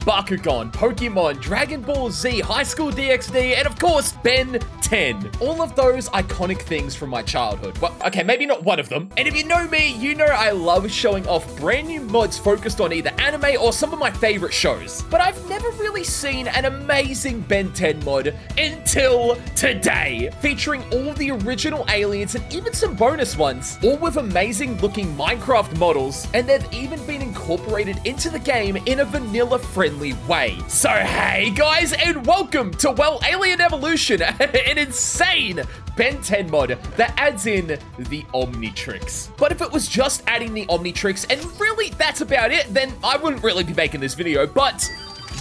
Bakugan, Pokemon, Dragon Ball Z, High School DxD, and of course, Ben 10. All of those iconic things from my childhood. Well, okay, maybe not one of them. And if you know me, you know I love showing off brand new mods focused on either anime or some of my favorite shows. But I've never really seen an amazing Ben 10 mod until today, featuring all the original aliens and even some bonus ones, all with amazing looking Minecraft models, and they've even been incorporated into the game in a vanilla friendly way. So hey guys, and welcome to, well, Alien Evolution, an insane Ben 10 mod that adds in the Omnitrix. But if it was just adding the Omnitrix and really that's about it, then I wouldn't really be making this video. But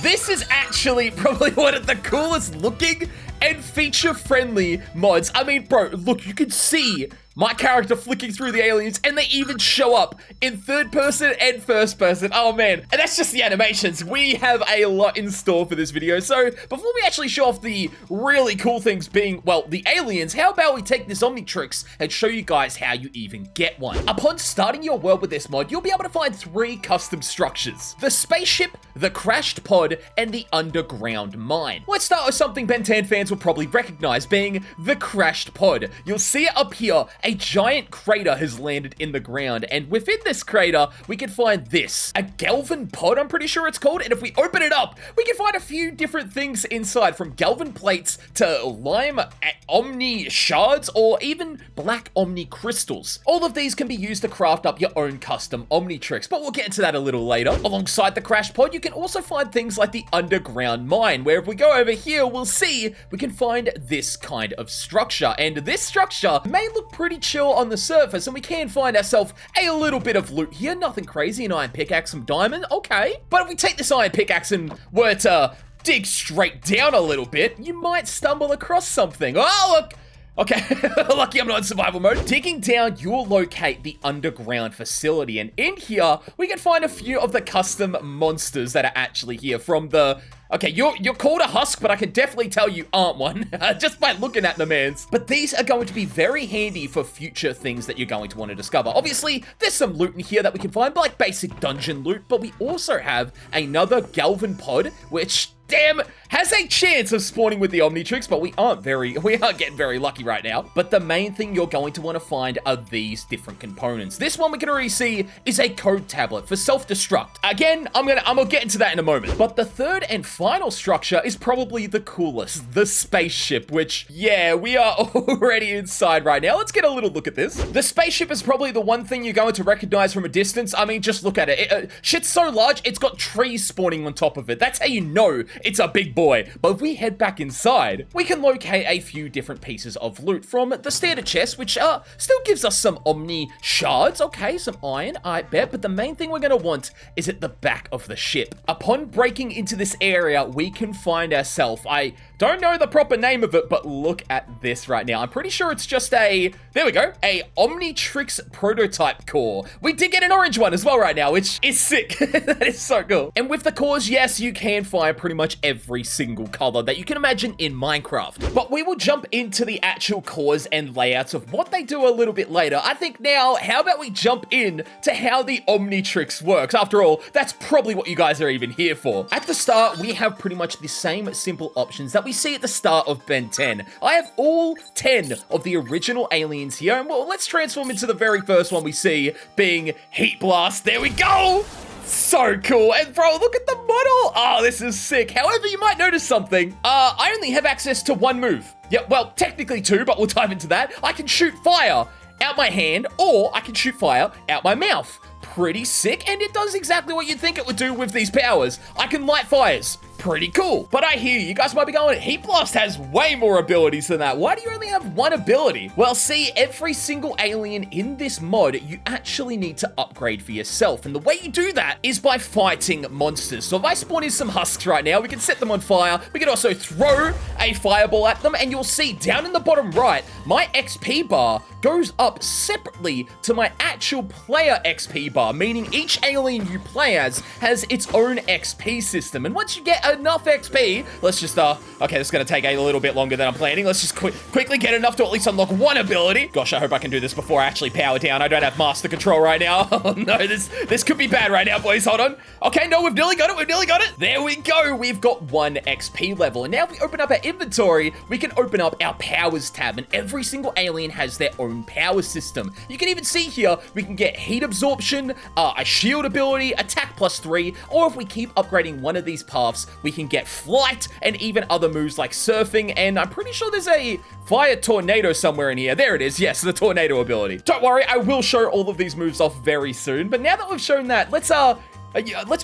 this is actually probably one of the coolest looking and feature-friendly mods. I mean, bro, look, you can see my character flicking through the aliens, and they even show up in third person and first person. Oh man, and that's just the animations. We have a lot in store for this video. So before we actually show off the really cool things being, well, the aliens, how about we take this Omnitrix and show you guys how you even get one. Upon starting your world with this mod, you'll be able to find 3 custom structures: the spaceship, the crashed pod, and the underground mine. Let's start with something Ben 10 fans will probably recognize, being the crashed pod. You'll see it up here. A giant crater has landed in the ground, and within this crater, we can find this, a Galvan pod, I'm pretty sure it's called, and if we open it up, we can find a few different things inside, from Galvan plates to lime Omni shards, or even black Omni crystals. All of these can be used to craft up your own custom Omnitrix, but we'll get into that a little later. Alongside the crash pod, you can also find things like the underground mine, where if we go over here, we'll see we can find this kind of structure, and this structure may look pretty chill on the surface, and we can find ourselves a little bit of loot here. Nothing crazy, an iron pickaxe, some diamond, okay. But if we take this iron pickaxe and were to dig straight down a little bit, you might stumble across something. Oh, look. Okay, lucky I'm not in survival mode. Digging down, you'll locate the underground facility, and in here, we can find a few of the custom monsters that are actually here from the... Okay, you're called a husk, but I can definitely tell you aren't one, just by looking at the mans. But these are going to be very handy for future things that you're going to want to discover. Obviously, there's some loot in here that we can find, like basic dungeon loot, but we also have another Galvan pod, which, damn, has a chance of spawning with the Omnitrix, but we aren't getting very lucky right now. But the main thing you're going to want to find are these different components. This one we can already see is a code tablet for self-destruct. Again, I'm gonna get into that in a moment. But the third and final structure is probably the coolest, the spaceship, which, yeah, we are already inside right now. Let's get a little look at this. The spaceship is probably the one thing you're going to recognize from a distance. I mean, just look at it. Shit's so large, it's got trees spawning on top of it. That's how you know it's a big boy. But if we head back inside, we can locate a few different pieces of loot, from the standard chest, which still gives us some Omni shards. Okay, some iron, I bet. But the main thing we're going to want is at the back of the ship. Upon breaking into this area, we can find ourselves, I don't know the proper name of it, but look at this right now. I'm pretty sure it's just a, there we go, a Omnitrix prototype core. We did get an orange one as well right now, which is sick. That is so cool. And with the cores, yes, you can find pretty much every single color that you can imagine in Minecraft. But we will jump into the actual cores and layouts of what they do a little bit later. I think now, how about we jump in to how the Omnitrix works? After all, that's probably what you guys are even here for. At the start, we have pretty much the same simple options that we see at the start of Ben 10. I have all 10 of the original aliens here, and well, let's transform into the very first one we see, being Heat Blast. There we go! So cool. And bro, look at the model. Oh, this is sick. However, you might notice something. I only have access to one move. Yeah, well, technically 2, but we'll dive into that. I can shoot fire out my hand, or I can shoot fire out my mouth. Pretty sick, and it does exactly what you'd think it would do with these powers. I can light fires. Pretty cool. But I hear you guys might be going, Heat Blast has way more abilities than that. Why do you only have one ability? Well, see, every single alien in this mod, you actually need to upgrade for yourself. And the way you do that is by fighting monsters. So if I spawn in some husks right now, we can set them on fire. We can also throw a fireball at them, and you'll see down in the bottom right, my XP bar goes up separately to my actual player XP bar, meaning each alien you play as has its own XP system. And once you get enough XP. Let's just, okay, this is going to take a little bit longer than I'm planning. Let's just quickly get enough to at least unlock one ability. Gosh, I hope I can do this before I actually power down. I don't have master control right now. Oh no, this could be bad right now, boys. Hold on. Okay, no, we've nearly got it. We've nearly got it. There we go. We've got 1 XP level. And now if we open up our inventory, we can open up our powers tab. And every single alien has their own power system. You can even see here, we can get heat absorption, a shield ability, attack +3, or if we keep upgrading one of these paths, we can get flight and even other moves like surfing. And I'm pretty sure there's a fire tornado somewhere in here. There it is. Yes, the tornado ability. Don't worry, I will show all of these moves off very soon. But now that we've shown that, let's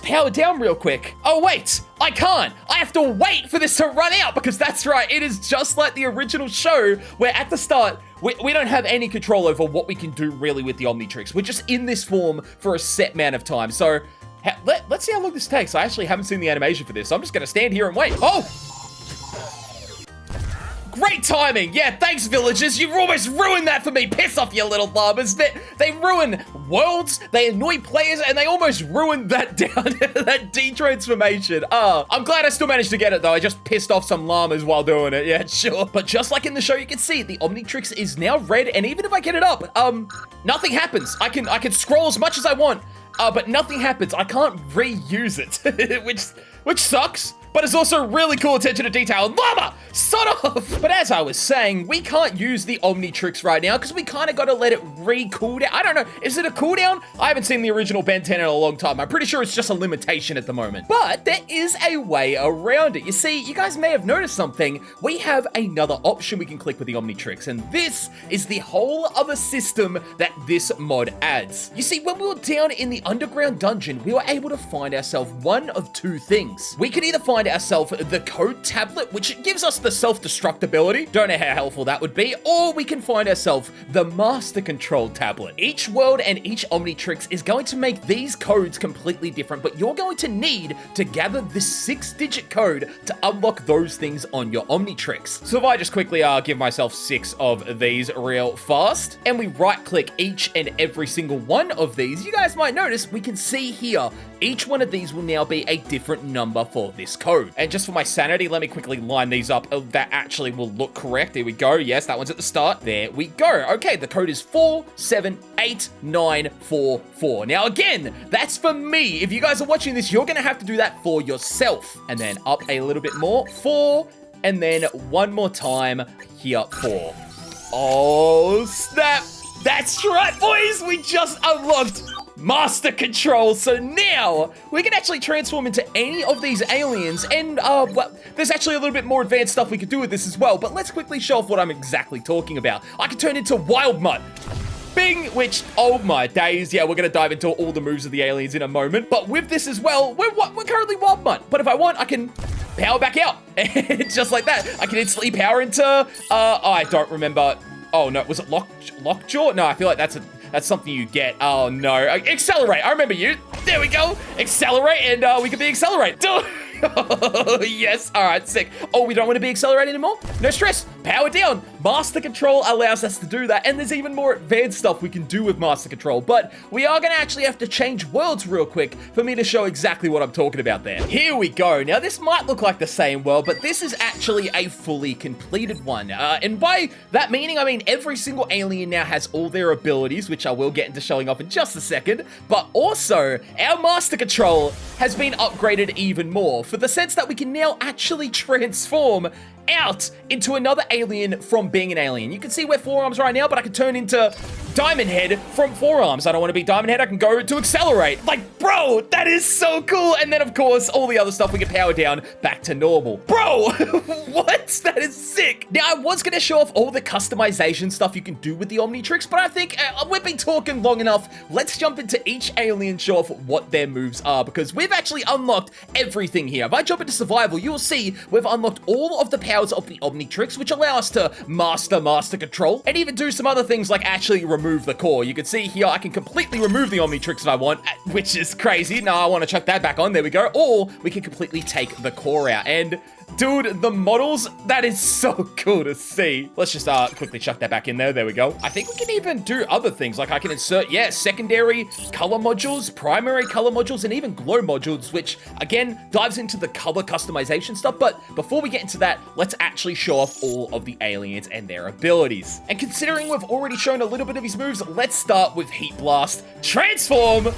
power down real quick. Oh, wait, I can't. I have to wait for this to run out because that's right. It is just like the original show where at the start, we don't have any control over what we can do really with the Omnitrix. We're just in this form for a set amount of time. So let's see how long this takes. I actually haven't seen the animation for this. So I'm just going to stand here and wait. Oh! Great timing. Yeah, thanks, villagers. You've almost ruined that for me. Piss off, you little llamas. They ruin worlds, they annoy players, and they almost ruined that that detransformation. I'm glad I still managed to get it, though. I just pissed off some llamas while doing it. Yeah, sure. But just like in the show, you can see the Omnitrix is now red, and even if I get it up, nothing happens. I can scroll as much as I want, but nothing happens. I can't reuse it, which sucks. But it's also really cool attention to detail. Llama, son off! But as I was saying, we can't use the Omnitrix right now because we kind of got to let it re-cool down. I don't know, is it a cooldown? I haven't seen the original Ben 10 in a long time. I'm pretty sure it's just a limitation at the moment. But there is a way around it. You see, you guys may have noticed something. We have another option we can click with the Omnitrix, and this is the whole other system that this mod adds. You see, when we were down in the underground dungeon, we were able to find ourselves one of two things. We can either find ourselves the code tablet, which gives us the self-destruct ability. Don't know how helpful that would be. Or we can find ourselves the master control tablet. Each world and each Omnitrix is going to make these codes completely different, but you're going to need to gather this 6-digit code to unlock those things on your Omnitrix. So if I just quickly give myself 6 of these real fast, and we right-click each and every single one of these, you guys might notice we can see here, each one of these will now be a different number for this code. And just for my sanity, let me quickly line these up. That actually will look correct. There we go. Yes, that one's at the start. There we go. Okay, the code is 4789944. Now again, that's for me. If you guys are watching this, you're going to have to do that for yourself. And then up a little bit more. 4, and then one more time here, 4. Oh, snap. That's right, boys. We just unlocked master control. So now we can actually transform into any of these aliens, and well, there's actually a little bit more advanced stuff we could do with this as well, but let's quickly show off what I'm exactly talking about. I can turn into Wild Mutt. Bing, which, oh my days, yeah, we're gonna dive into all the moves of the aliens in a moment, but with this as well, we're currently Wild Mutt, but if I want, I can power back out, just like that. I can instantly power into, I don't remember. Oh no, was it Lockjaw? No, I feel like that's something you get. Oh no, Accelerate, I remember you. There we go, Accelerate, and we can be Accelerate. Oh, yes, all right, sick. Oh, we don't want to be Accelerate anymore? No stress, power down. Master Control allows us to do that, and there's even more advanced stuff we can do with Master Control, but we are gonna actually have to change worlds real quick for me to show exactly what I'm talking about there. Here we go. Now, this might look like the same world, but this is actually a fully completed one, and by that meaning, I mean every single alien now has all their abilities, which I will get into showing off in just a second, but also, our Master Control has been upgraded even more, for the sense that we can now actually transform out into another alien from being an alien. You can see we're Fourarms right now, but I can turn into Diamond Head from Fourarms. I don't want to be Diamond Head, I can go to Accelerate. Like, bro, that is so cool. And then, of course, all the other stuff we can power down back to normal. Bro, what? That is sick. Now, I was going to show off all the customization stuff you can do with the Omnitrix, but I think we've been talking long enough. Let's jump into each alien, show off what their moves are, because we've actually unlocked everything here. If I jump into Survival, you'll see we've unlocked all of the powers of the Omnitrix, which allow us to master Control, and even do some other things like actually remove the core. You can see here, I can completely remove the Omnitrix if I want, which is crazy. Now I want to chuck that back on. There we go. Or we can completely take the core out. And Dude, the models, that is so cool to see. Let's just quickly chuck that back in there. There we go. I think we can even do other things. Like I can insert, yeah, secondary color modules, primary color modules, and even glow modules, which again, dives into the color customization stuff. But before we get into that, let's actually show off all of the aliens and their abilities. And considering we've already shown a little bit of his moves, let's start with Heat Blast. Transform!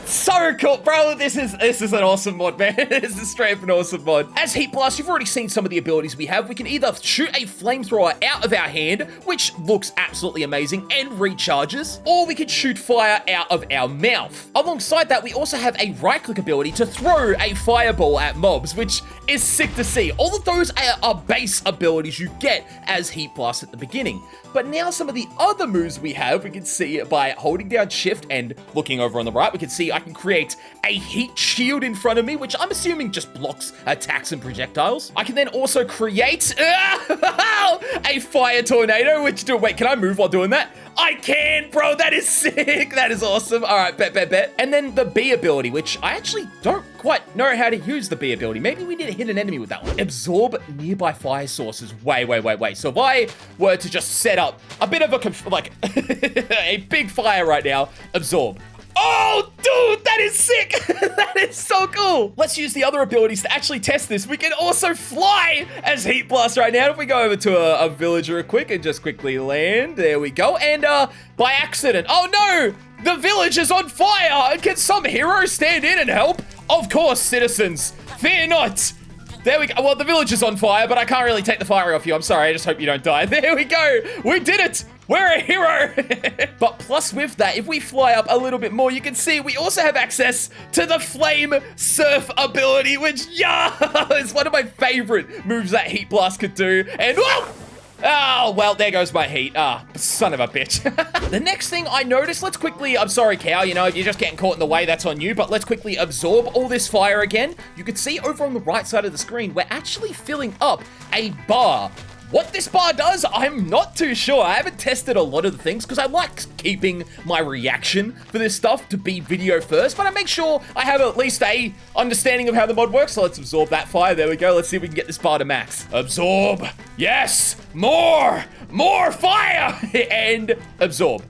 So cool, bro. This is an awesome mod, man. This is straight up an awesome mod. As Heat Blast, you've already seen some of the abilities we have. We can either shoot a flamethrower out of our hand, which looks absolutely amazing and recharges, or we can shoot fire out of our mouth. Alongside that, we also have a right-click ability to throw a fireball at mobs, which is sick to see. All of those are base abilities you get as Heat Blast at the beginning. But now some of the other moves we have, we can see by holding down shift and looking over on the right, we can see I can create a heat shield in front of me, which I'm assuming just blocks attacks and projectiles. I can then also create a fire tornado, wait, can I move while doing that? I can, bro, that is sick. That is awesome. All right, bet. And then the B ability, which I actually don't quite know how to use the B ability. Maybe we need to hit an enemy with that one. Absorb nearby fire sources. Wait. So if I were to just set up a bit of a big fire right now, absorb. Oh, dude, that is sick. That is so cool. Let's use the other abilities to actually test this. We can also fly as Heat Blast right now. If we go over to a villager quick and just quickly land. There we go. And by accident. Oh, no. The village is on fire. Can some hero stand in and help? Of course, citizens. Fear not. There we go. Well, the village is on fire, but I can't really take the fire off you. I'm sorry. I just hope you don't die. There we go. We did it. We're a hero. But plus with that, if we fly up a little bit more, you can see we also have access to the flame surf ability, which, yeah, is one of my favorite moves that Heat Blast could do. And whoa! Oh, well, there goes my heat. Son of a bitch. The next thing I noticed, let's quickly, I'm sorry, Cow, you know, if you're just getting caught in the way, that's on you, but let's quickly absorb all this fire again. You can see over on the right side of the screen, we're actually filling up a bar. What this bar does, I'm not too sure. I haven't tested a lot of the things because I like keeping my reaction for this stuff to be video first, but I make sure I have at least a understanding of how the mod works. So let's absorb that fire. There we go. Let's see if we can get this bar to max. Absorb. Yes. More fire. And absorb.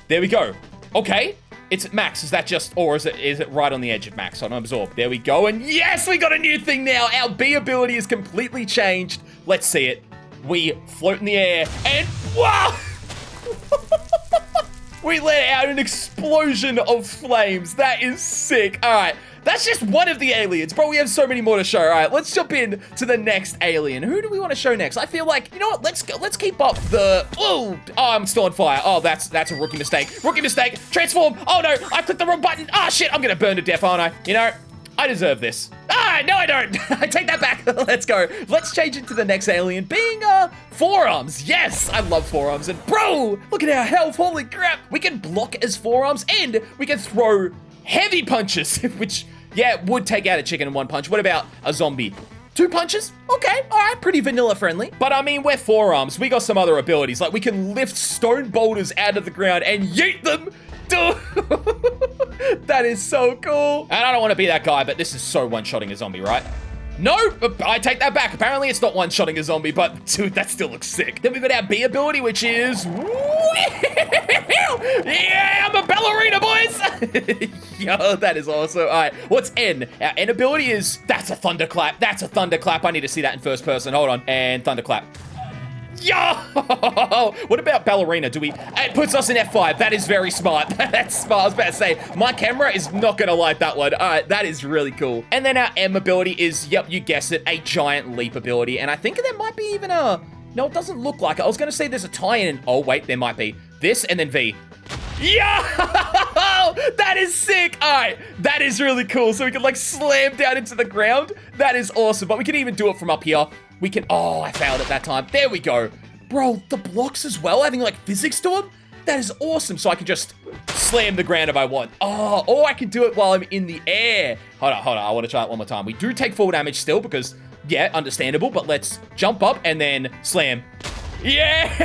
There we go. Okay. It's at max. Is that just, or is it right on the edge of max? On absorb. There we go. And yes, we got a new thing now. Our B ability is completely changed. Let's see it. We float in the air and wow! We let out an explosion of flames. That is sick. All right, that's just one of the aliens, bro. We have so many more to show. All right, let's jump in to the next alien. Who do we want to show next? I feel like, you know what? Let's keep up the. Oh, I'm still on fire. Oh, that's a rookie mistake. Rookie mistake. Transform. Oh no, I clicked the wrong button. Ah, shit, I'm gonna burn to death, aren't I? You know, I deserve this. No, I don't. I take that back. Let's go. Let's change it to the next alien being, Fourarms. Yes, I love Fourarms. And bro, look at our health. Holy crap. We can block as Fourarms and we can throw heavy punches, which, yeah, would take out a chicken in one punch. What about a zombie? 2 punches? Okay, all right, pretty vanilla friendly. But I mean, we're Fourarms. We got some other abilities. Like we can lift stone boulders out of the ground and yeet them. Dude, that is so cool. And I don't want to be that guy, but this is so one-shotting a zombie, right? No, I take that back. Apparently it's not one-shotting a zombie, but dude, that still looks sick. Then we've got our B ability, which is... Yeah, I'm a ballerina, boys. Yo, that is awesome. All right, what's N? Our N ability is... That's a thunderclap. That's a thunderclap. I need to see that in first person. Hold on. And thunderclap. Yo! What about ballerina? It puts us in F5. That is very smart. That's smart. I was about to say, my camera is not going to like that one. All right, that is really cool. And then our M ability is, yep, you guessed it, a giant leap ability. And I think there might be even a... No, it doesn't look like it. I was going to say there's a tie-in. Oh, wait, there might be. This and then V. Yeah! That is sick. All right, that is really cool. So we can like slam down into the ground. That is awesome. But we can even do it from up here. We can, oh, I failed at that time. There we go. Bro, the blocks as well, having like physics to them. That is awesome. So I can just slam the ground if I want. Oh, or I can do it while I'm in the air. Hold on. I want to try it one more time. We do take full damage still because, yeah, understandable. But let's jump up and then slam. Yeah,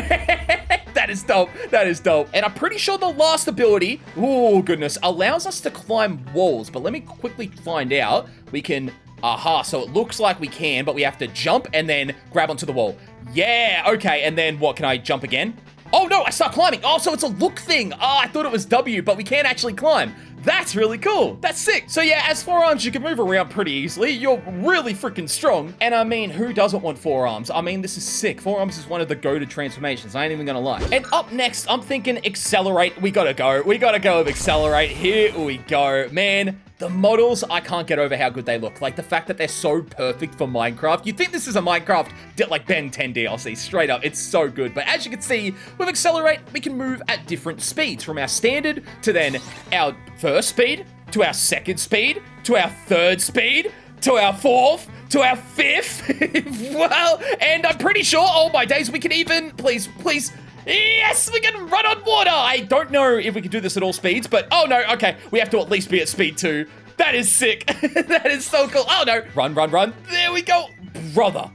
that is dope. That is dope. And I'm pretty sure the last ability, oh goodness, allows us to climb walls. But let me quickly find out. We can Aha, so it looks like we can, but we have to jump and then grab onto the wall. Yeah, okay, and then what, can I jump again? Oh no, I start climbing. Oh, so it's a look thing. Oh, I thought it was W, but we can actually climb. That's really cool. That's sick. So yeah, as forearms, you can move around pretty easily. You're really freaking strong. And I mean, who doesn't want forearms? I mean, this is sick. Forearms is one of the go-to transformations. I ain't even gonna lie. And up next, I'm thinking accelerate. We gotta go. We gotta go with accelerate. Here we go. Man, the models, I can't get over how good they look. Like, the fact that they're so perfect for Minecraft. You'd think this is a Minecraft, like, Ben 10 DLC. Straight up, it's so good. But as you can see, with Accelerate, we can move at different speeds. From our standard, to then our first speed, to our second speed, to our third speed, to our fourth, to our fifth. Well, and I'm pretty sure, oh my days, we can even, please, yes, we can run on water. I don't know if we can do this at all speeds, but oh no, okay. We have to at least be at speed 2. That is sick. That is so cool. Oh no, run. There we go. Brother,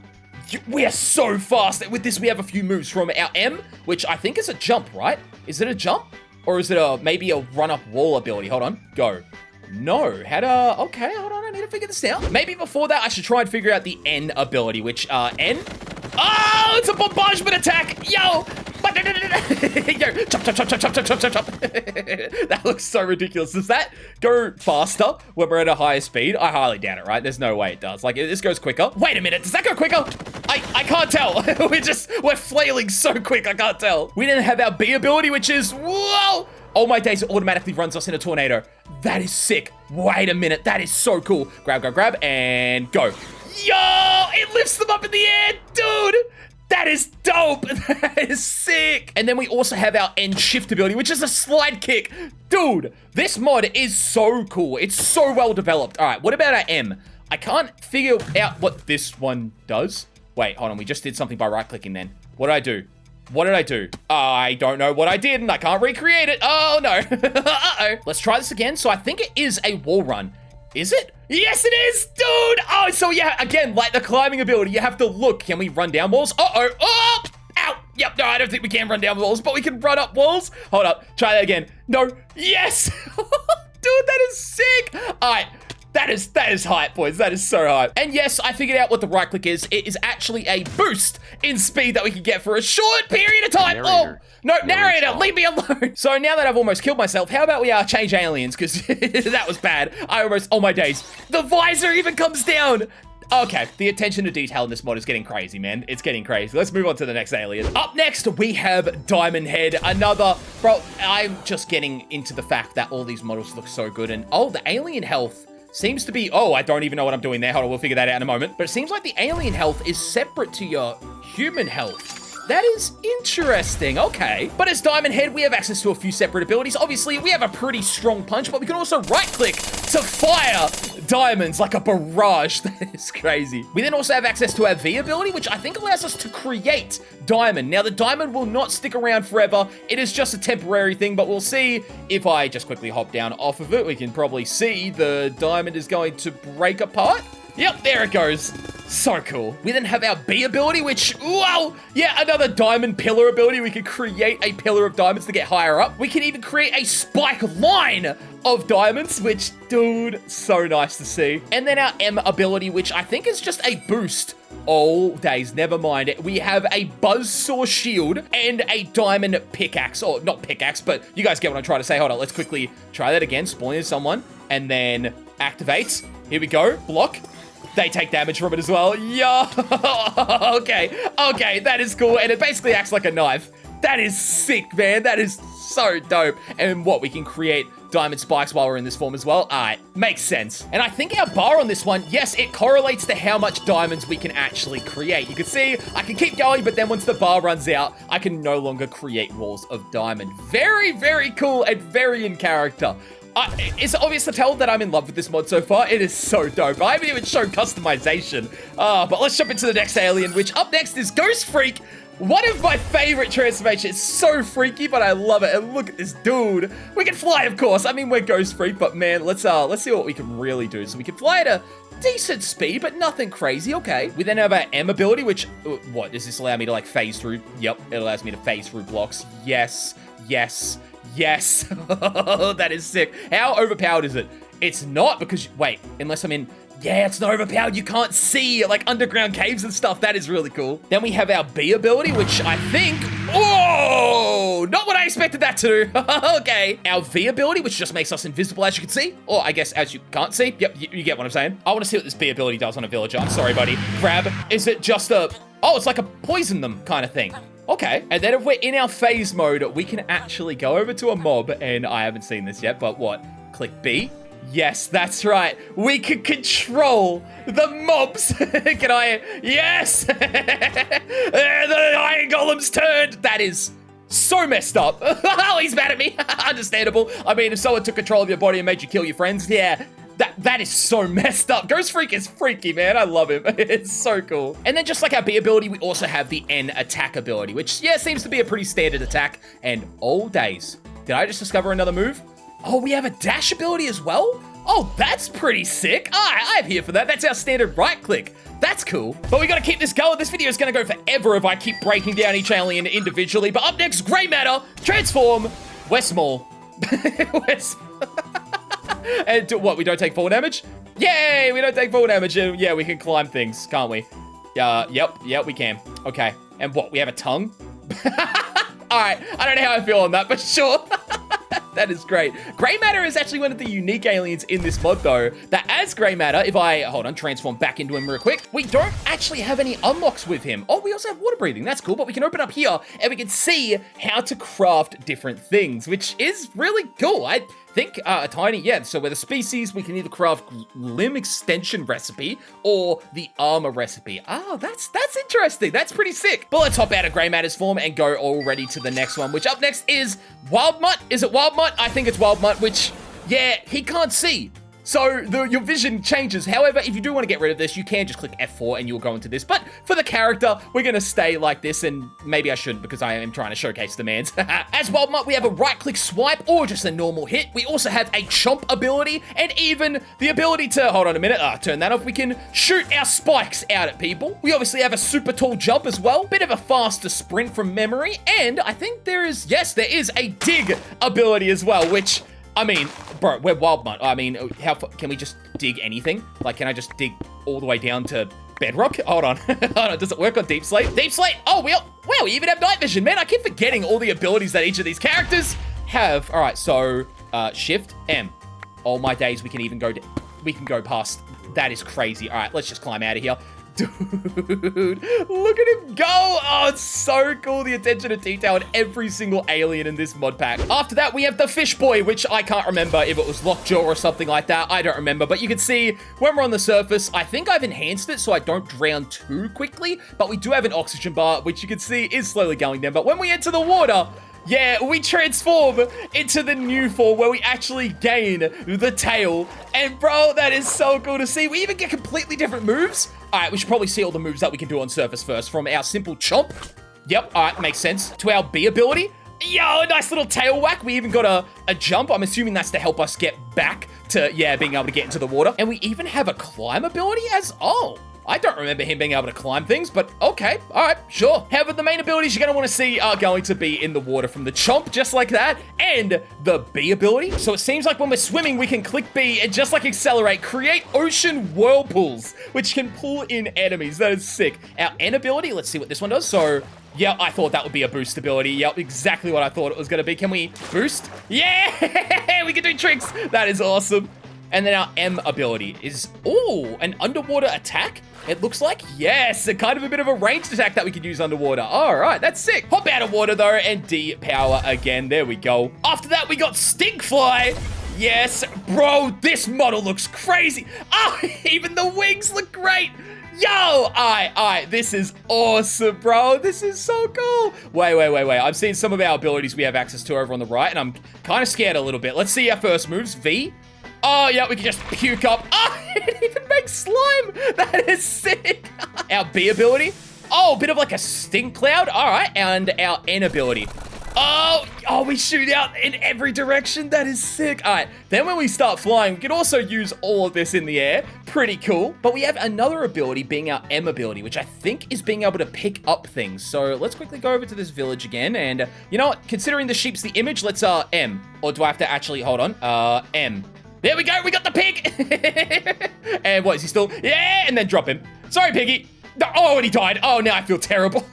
we are so fast. With this, we have a few moves from our M, which I think is a jump, right? Is it a jump? Or is it maybe a run-up wall ability? Hold on, go. No, okay, hold on, I need to figure this out. Maybe before that, I should try and figure out the N ability, which, N? Oh, it's a bombardment attack, yo! Yo, chop. That looks so ridiculous. Does that go faster when we're at a higher speed? I highly doubt it, right? There's no way it does. Like, this goes quicker. Wait a minute, does that go quicker? I can't tell. We're flailing so quick, I can't tell. We didn't have our B ability, which is, whoa! Oh my days, it automatically runs us in a tornado. That is sick. Wait a minute, that is so cool. Grab, and go. Yo, it lifts them up in the air, dude. That is dope. That is sick. And then we also have our end shift ability, which is a slide kick. Dude, this mod is so cool. It's so well developed. All right, what about our M? I can't figure out what this one does. Wait, hold on. We just did something by right-clicking then. What did I do? What did I do? I don't know what I did, and I can't recreate it. Oh, no. Uh-oh. Let's try this again. So I think it is a wall run. Is it? Yes, it is, dude. Oh, so yeah, again, like the climbing ability, you have to look. Can we run down walls? Uh-oh. Oh, ow. Yep, no, I don't think we can run down walls, but we can run up walls. Hold up. Try that again. No. Yes. Dude, that is sick. All right. That is hype, boys. That is so hype. And yes, I figured out what the right click is. It is actually a boost in speed that we can get for a short period of time. Narrator. Oh, no, narrator, leave me alone. So now that I've almost killed myself, how about we change aliens? Because that was bad. Oh my days. The visor even comes down. Okay, the attention to detail in this mod is getting crazy, man. It's getting crazy. Let's move on to the next alien. Up next, we have Diamond Head. Bro, I'm just getting into the fact that all these models look so good. And oh, the alien health seems to be, I don't even know what I'm doing there. Hold on, we'll figure that out in a moment. But it seems like the alien health is separate to your human health. That is interesting, okay. But as Diamond Head, we have access to a few separate abilities. Obviously, we have a pretty strong punch, but we can also right-click to fire diamonds like a barrage. That is crazy. We then also have access to our V ability, which I think allows us to create diamond. Now, the diamond will not stick around forever. It is just a temporary thing, but we'll see. If I just quickly hop down off of it, we can probably see the diamond is going to break apart. Yep, there it goes. So cool. We then have our B ability, which, wow, yeah, another diamond pillar ability. We can create a pillar of diamonds to get higher up. We can even create a spike line of diamonds, which, dude, so nice to see. And then our M ability, which I think is just a boost. Oh, days, never mind. We have a buzzsaw shield and a diamond pickaxe. Or not pickaxe, but you guys get what I'm trying to say. Hold on, let's quickly try that again. Spawn in someone and then activates. Here we go, block. They take damage from it as well. Yo, okay, that is cool. And it basically acts like a knife. That is sick, man. That is so dope. And what, we can create diamond spikes while we're in this form as well. All right, makes sense. And I think our bar on this one, yes, it correlates to how much diamonds we can actually create. You can see I can keep going, but then once the bar runs out, I can no longer create walls of diamond. Very, very cool and very in character. It's obvious to tell that I'm in love with this mod so far. It is so dope. I haven't even shown customization. But let's jump into the next alien, which up next is Ghost Freak. One of my favorite transformations. It's so freaky, but I love it. And look at this dude. We can fly, of course. I mean, we're Ghost Freak, but man, let's see what we can really do. So we can fly at a decent speed, but nothing crazy. Okay. We then have our M ability, which, what, does this allow me to like phase through? Yep, it allows me to phase through blocks. Yes. That is sick. How overpowered is it? It's not because, wait, unless I'm in Yeah, it's not overpowered. You can't see like underground caves and stuff. That is really cool. Then we have our B ability, which I think, oh, not what I expected that to do. Okay. Our V ability, which just makes us invisible, as you can see. Or I guess as you can't see. Yep, you get what I'm saying. I want to see what this B ability does on a villager. I'm sorry, buddy. Grab. Is it just a, oh, it's like a poison them kind of thing. Okay, and then if we're in our phase mode, we can actually go over to a mob, and I haven't seen this yet, but what? Click B. Yes, that's right. We can control the mobs. Can I? Yes! The Iron Golem's turned. That is so messed up. Oh, he's mad at me. Understandable. I mean, if someone took control of your body and made you kill your friends, yeah. That is so messed up. Ghost Freak is freaky, man. I love him. It's so cool. And then just like our B ability, we also have the N attack ability, which, yeah, seems to be a pretty standard attack. And all days. Did I just discover another move? Oh, we have a dash ability as well? Oh, that's pretty sick. I'm here for that. That's our standard right click. That's cool. But we gotta keep this going. This video is gonna go forever if I keep breaking down each alien individually. But up next, Grey Matter, transform, we're small. We're small. And what, we don't take fall damage? Yay, we don't take fall damage. And yeah, we can climb things, can't we? Yep, we can. Okay, and what, we have a tongue? All right, I don't know how I feel on that, but sure. That is great. Grey Matter is actually one of the unique aliens in this mod, though, that as Grey Matter, if I, hold on, transform back into him real quick, we don't actually have any unlocks with him. Oh, we also have water breathing. That's cool, but we can open up here and we can see how to craft different things, which is really cool. I think a tiny, yeah, so with a species, we can either craft limb extension recipe or the armor recipe. Oh, that's interesting. That's pretty sick. But let's hop out of Grey Matter's form and go already to the next one, which up next is Wild Mutt. Is it Wild Mutt? I think it's Wild Mutt, which, yeah, he can't see. So your vision changes. However, if you do want to get rid of this, you can just click F4 and you'll go into this. But for the character, we're going to stay like this, and maybe I shouldn't because I am trying to showcase the mans. As Wild Mutt, we have a right-click swipe or just a normal hit. We also have a chomp ability and even the ability to, hold on a minute, turn that off. We can shoot our spikes out at people. We obviously have a super tall jump as well. Bit of a faster sprint from memory. And I think there is a dig ability as well, which, I mean, bro, we're Wild Mutt. I mean, how can we just dig anything? Like, can I just dig all the way down to bedrock? Hold on. Hold on. Does it work on Deep Slate? Deep Slate. Oh, wow, we even have night vision, man. I keep forgetting all the abilities that each of these characters have. All right, so Shift M. Oh my days, we can go past. That is crazy. All right, let's just climb out of here. Dude, look at him go. Oh, it's so cool. The attention to detail in every single alien in this mod pack. After that, we have the fish boy, which I can't remember if it was lockjaw or something like that. I don't remember, but you can see when we're on the surface, I think I've enhanced it so I don't drown too quickly, but we do have an oxygen bar, which you can see is slowly going down. But when we enter the water, yeah, we transform into the new form where we actually gain the tail. And bro, that is so cool to see. We even get completely different moves. All right, we should probably see all the moves that we can do on surface first. From our simple chomp. Yep, all right, makes sense. To our B ability. Yo, a nice little tail whack. We even got a jump. I'm assuming that's to help us get back to, yeah, being able to get into the water. And we even have a climb ability as, oh. I don't remember him being able to climb things, but okay, all right, sure. However, the main abilities you're going to want to see are going to be in the water from the chomp, just like that, and the B ability. So it seems like when we're swimming, we can click B and just like accelerate, create ocean whirlpools, which can pull in enemies. That is sick. Our N ability, let's see what this one does. So yeah, I thought that would be a boost ability. Yep, exactly what I thought it was going to be. Can we boost? Yeah, we can do tricks. That is awesome. And then our M ability is, ooh, an underwater attack? It looks like, yes, a kind of a bit of a ranged attack that we could use underwater. All right, that's sick. Hop out of water, though, and D-power again. There we go. After that, we got Stinkfly. Yes, bro, this model looks crazy. Oh, even the wings look great. Yo, all right, this is awesome, bro. This is so cool. Wait. I'm seeing some of our abilities we have access to over on the right, and I'm kind of scared a little bit. Let's see our first moves. V. Oh, yeah, we can just puke up. Oh, it even makes slime. That is sick. Our B ability. Oh, a bit of like a stink cloud. All right, and our N ability. Oh, we shoot out in every direction. That is sick. All right, then when we start flying, we can also use all of this in the air. Pretty cool. But we have another ability being our M ability, which I think is being able to pick up things. So let's quickly go over to this village again. And you know what? Considering the sheep's the image, let's M. Or do I have to actually, hold on, M. There we go. We got the pig. And what, is he still? Yeah, and then drop him. Sorry, piggy. Oh, and he died. Oh, now I feel terrible.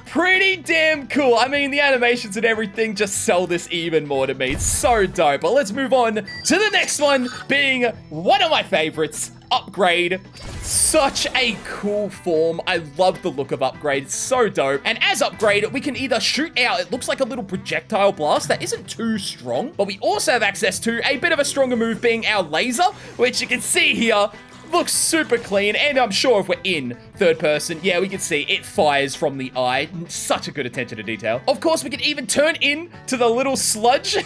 Pretty damn cool. I mean, the animations and everything just sell this even more to me. It's so dope. But let's move on to the next one, being one of my favorites, Upgrade. Such a cool form. I love the look of Upgrade. It's so dope. And as Upgrade, we can either shoot out, it looks like a little projectile blast that isn't too strong, but we also have access to a bit of a stronger move being our laser, which you can see here. Looks super clean, and I'm sure if we're in third person, yeah, we can see it fires from the eye. Such a good attention to detail. Of course, we can even turn into the little sludge,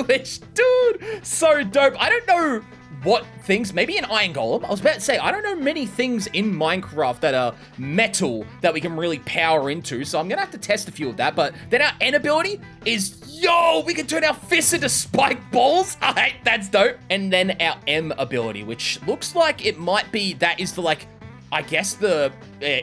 which, dude, so dope. I don't know what things, maybe an iron golem. I was about to say, I don't know many things in Minecraft that are metal that we can really power into, so I'm gonna have to test a few of that. But then our N ability is, yo, we can turn our fists into spike balls. All right, that's dope. And then our M ability, which looks like it might be, that is the, like, I guess the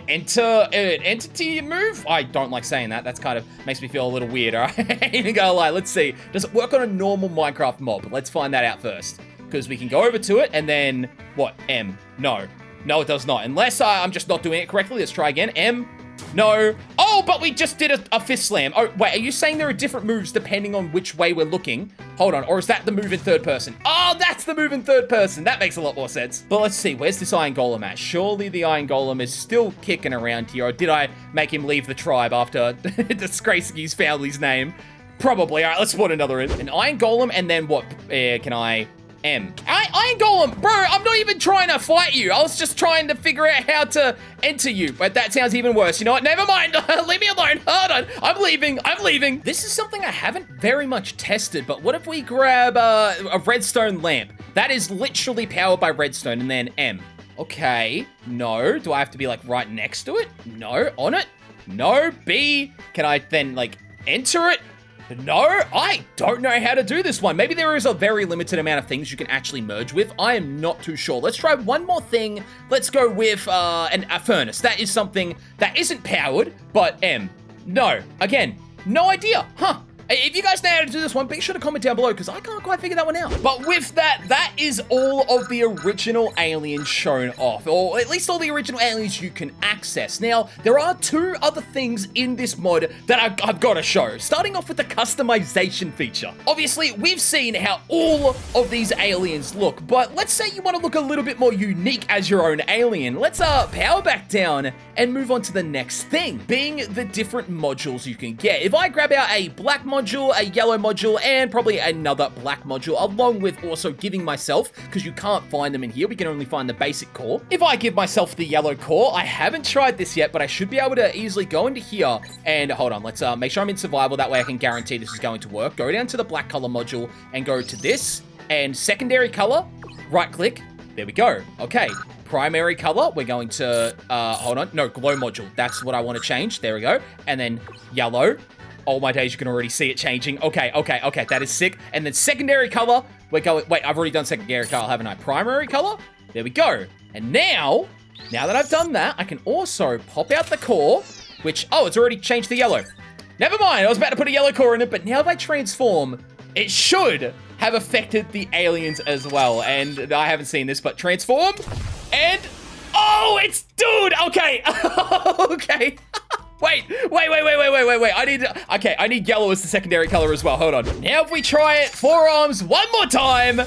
entity move. I don't like saying that. That's kind of makes me feel a little weird. All right, I ain't even gonna lie. Let's see. Does it work on a normal Minecraft mob? Let's find that out first. Because we can go over to it and then, what, M? No, it does not. Unless I'm just not doing it correctly. Let's try again. M, no. Oh, but we just did a fist slam. Oh, wait, are you saying there are different moves depending on which way we're looking? Hold on, or is that the move in third person? Oh, that's the move in third person. That makes a lot more sense. But let's see, where's this Iron Golem at? Surely the Iron Golem is still kicking around here, or did I make him leave the tribe after disgracing his family's name? Probably. All right, let's spawn another in. An Iron Golem, and then what? Can I... M. Iron Golem, bro, I'm not even trying to fight you. I was just trying to figure out how to enter you. But that sounds even worse. You know what? Never mind. Leave me alone. Hold on. I'm leaving. This is something I haven't very much tested, but what if we grab a redstone lamp? That is literally powered by redstone, and then M. Okay. No. Do I have to be, like, right next to it? No. On it? No. B. Can I then, like, enter it? No, I don't know how to do this one. Maybe there is a very limited amount of things you can actually merge with. I am not too sure. Let's try one more thing. Let's go with a furnace. That is something that isn't powered, but M. No. Again, no idea. Huh. If you guys know how to do this one, be sure to comment down below because I can't quite figure that one out. But with that, that is all of the original aliens shown off, or at least all the original aliens you can access. Now, there are two other things in this mod that I've got to show, starting off with the customization feature. Obviously, we've seen how all of these aliens look, but let's say you want to look a little bit more unique as your own alien. Let's power back down and move on to the next thing, being the different modules you can get. If I grab out a black module, a yellow module, and probably another black module, along with also giving myself, because you can't find them in here, we can only find the basic core. If I give myself the yellow core, I haven't tried this yet, but I should be able to easily go into here, and hold on, let's make sure I'm in survival, that way I can guarantee this is going to work. Go down to the black color module, and go to this, and secondary color, right click, there we go. Okay. Primary color, we're going to, hold on, no, glow module. That's what I want to change. There we go. And then yellow. Oh my days, you can already see it changing. Okay, that is sick. And then secondary color, we're going, wait, I've already done secondary color, haven't I? Primary color, there we go. And now that I've done that, I can also pop out the core, which, oh, it's already changed to yellow. Never mind, I was about to put a yellow core in it, but now if I transform, it should have affected the aliens as well. And I haven't seen this, but transform. And, oh, it's, dude, okay, okay. Wait, I need yellow as the secondary color as well, hold on. Now if we try it, Fourarms one more time.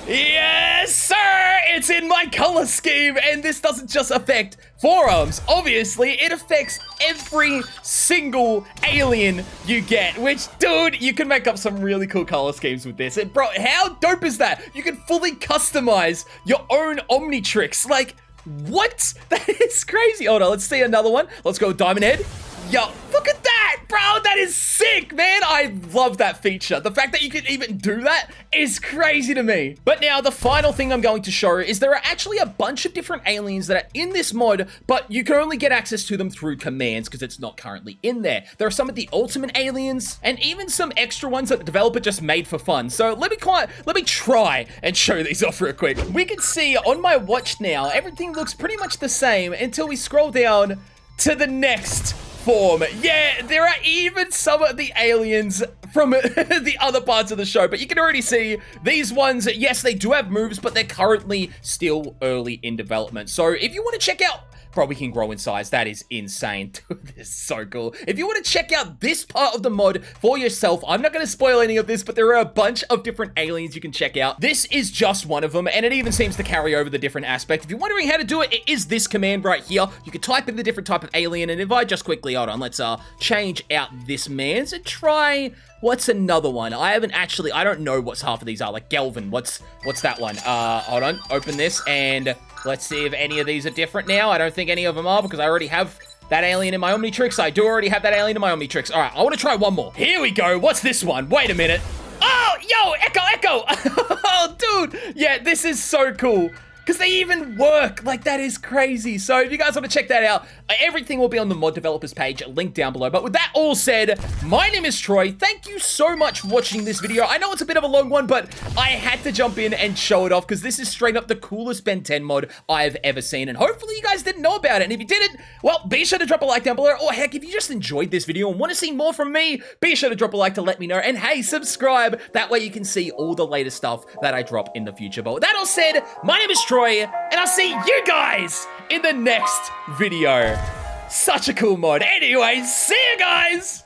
Yes, sir, it's in my color scheme, and this doesn't just affect Fourarms. Obviously, it affects every single alien you get, which, dude, you can make up some really cool color schemes with this. And bro, how dope is that? You can fully customize your own Omnitrix. Like, what? That is crazy. Hold on, let's see another one. Let's go Diamond Head. Yo, look at that, bro. That is sick, man. I love that feature. The fact that you can even do that is crazy to me. But now the final thing I'm going to show is there are actually a bunch of different aliens that are in this mod, but you can only get access to them through commands because it's not currently in there. There are some of the ultimate aliens and even some extra ones that the developer just made for fun. So let me try and show these off real quick. We can see on my watch now, everything looks pretty much the same until we scroll down to the next form. Yeah, there are even some of the aliens from the other parts of the show. But you can already see these ones, yes, they do have moves, but they're currently still early in development. So if you want to check out, bro, we can grow in size. That is insane. Dude, this is so cool. If you want to check out this part of the mod for yourself, I'm not going to spoil any of this, but there are a bunch of different aliens you can check out. This is just one of them, and it even seems to carry over the different aspect. If you're wondering how to do it, it is this command right here. You can type in the different type of alien, and if I just quickly, hold on, let's change out this man. So try, what's another one? I don't know what's half of these are. Like Gelvin, what's that one? Hold on, open this, and let's see if any of these are different now. I don't think any of them are because I already have that alien in my Omnitrix. I do already have that alien in my Omnitrix. All right, I want to try one more. Here we go. What's this one? Wait a minute. Oh, yo, Echo. Oh, dude. Yeah, this is so cool. Because they even work. Like, that is crazy. So if you guys want to check that out, everything will be on the mod developers page, linked down below. But with that all said, my name is Troy. Thank you so much for watching this video. I know it's a bit of a long one, but I had to jump in and show it off because this is straight up the coolest Ben 10 mod I've ever seen. And hopefully you guys didn't know about it. And if you didn't, well, be sure to drop a like down below. Or heck, if you just enjoyed this video and want to see more from me, be sure to drop a like to let me know. And hey, subscribe. That way you can see all the latest stuff that I drop in the future. But with that all said, my name is Troy, and I'll see you guys in the next video. Such a cool mod. Anyways, see you guys!